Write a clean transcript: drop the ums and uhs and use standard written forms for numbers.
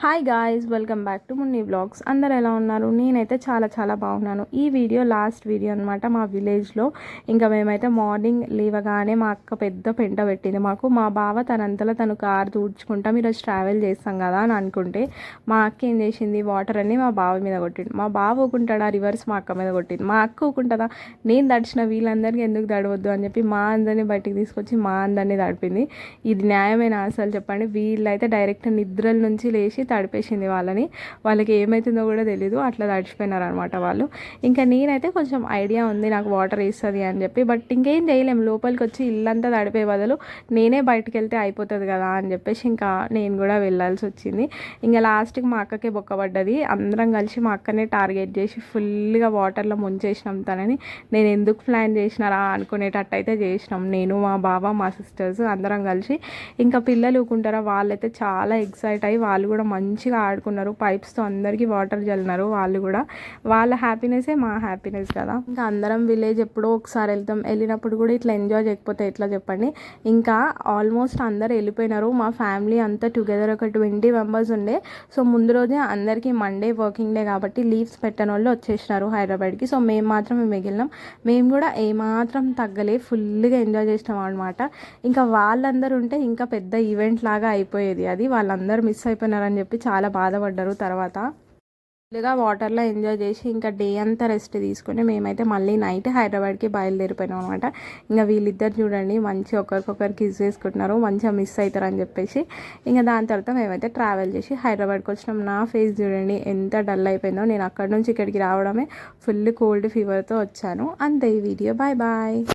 Hi guys, welcome back to Munni blogs. అందరు ఎలా ఉన్నారు? నేనైతే చాలా బాగున్నాను. ఈ వీడియో లాస్ట్ వీడియో అనమాట. మా విలేజ్లో ఇంకా మేమైతే మార్నింగ్ లేవగానే మా అక్క పెద్ద పెంట పెట్టింది మాకు. మా బావ తనంతలో తను కారు తుడుచుకుంటాం ఈరోజు ట్రావెల్ చేస్తాం కదా అని అనుకుంటే మా అక్క ఏం చేసింది, వాటర్ అన్ని మా బావ మీద కొట్టింది. మా బావ ఊకుంటాడా, రివర్స్ మా అక్క మీద కొట్టింది. మా అక్క ఊకుంటుందా, నేను తడిచిన వీళ్ళందరికీ ఎందుకు తడవద్దు అని చెప్పి మా అందరినీ బయటికి తీసుకొచ్చి మా అందరినీ తడిపింది. ఇది న్యాయమైన అసలు చెప్పండి. వీళ్ళైతే డైరెక్ట్ నిద్రల నుంచి లేచి తడిపేసింది వాళ్ళకి ఏమవుతుందో కూడా తెలీదు, అట్లా తడిచిపోయినారు అనమాట వాళ్ళు. ఇంకా నేనైతే కొంచెం ఐడియా ఉంది నాకు వాటర్ వేస్తుంది అని చెప్పి, బట్ ఇంకేం చేయలేము, లోపలికి వచ్చి ఇల్లంతా తడిపే బదులు నేనే బయటకు వెళ్తే అయిపోతుంది కదా అని చెప్పేసి ఇంకా నేను కూడా వెళ్ళాల్సి వచ్చింది. ఇంకా లాస్ట్కి మా అక్కకే బొక్కబడ్డది. అందరం కలిసి మా అక్కనే టార్గెట్ చేసి ఫుల్గా వాటర్లో ముంచేసినాం తనని. నేను ఎందుకు ప్లాన్ చేసినారా అనుకునేటట్టు అయితే చేసినాం, నేను మా బావ మా సిస్టర్స్ అందరం కలిసి. ఇంకా పిల్లలు ఊకుంటారా, వాళ్ళైతే చాలా ఎక్సైట్ అయ్యి వాళ్ళు కూడా మంచిగా ఆడుకున్నారు. పైప్స్తో అందరికీ వాటర్ చల్లినారు. వాళ్ళు కూడా వాళ్ళ హ్యాపీనెస్సే మా హ్యాపీనెస్ కదా. ఇంకా అందరం విలేజ్ ఎప్పుడో ఒకసారి వెళ్తాం, వెళ్ళినప్పుడు కూడా ఇట్లా ఎంజాయ్ చేయకపోతే ఎట్లా చెప్పండి. ఇంకా ఆల్మోస్ట్ అందరు వెళ్ళిపోయినారు. మా ఫ్యామిలీ అంతా టుగెదర్ ఒక 20 మెంబర్స్ ఉండే. సో ముందు రోజే అందరికీ మండే వర్కింగ్ డే కాబట్టి లీవ్స్ పెట్టని వాళ్ళు వచ్చేసినారు హైదరాబాద్కి. సో మేము మాత్రమే మిగిలినాం. మేము కూడా ఏమాత్రం తగ్గలే, ఫుల్గా ఎంజాయ్ చేసినాం అనమాట. ఇంకా వాళ్ళందరూ ఉంటే ఇంకా పెద్ద ఈవెంట్ లాగా అయిపోయేది అది. వాళ్ళందరూ మిస్ అయిపోయినారని చెప్పి చాలా బాధపడ్డారు. తర్వాత ఫుల్గా వాటర్లో ఎంజాయ్ చేసి ఇంకా డే అంతా రెస్ట్ తీసుకొని మేమైతే మళ్ళీ నైట్ హైదరాబాద్కి బయలుదేరిపోయినాం అనమాట. ఇంకా వీళ్ళిద్దరు చూడండి మంచి ఒకరికొకరు కిస్ చేసుకుంటున్నారు, మంచిగా మిస్ అవుతారని చెప్పేసి. ఇంకా దాని తర్వాత మేమైతే ట్రావెల్ చేసి హైదరాబాద్కి వచ్చినాం. నా ఫేస్ చూడండి ఎంత డల్ అయిపోయిందో. నేను అక్కడి నుంచి ఇక్కడికి రావడమే ఫుల్ కోల్డ్ ఫీవర్తో వచ్చాను. అంతే ఈ వీడియో. Bye bye.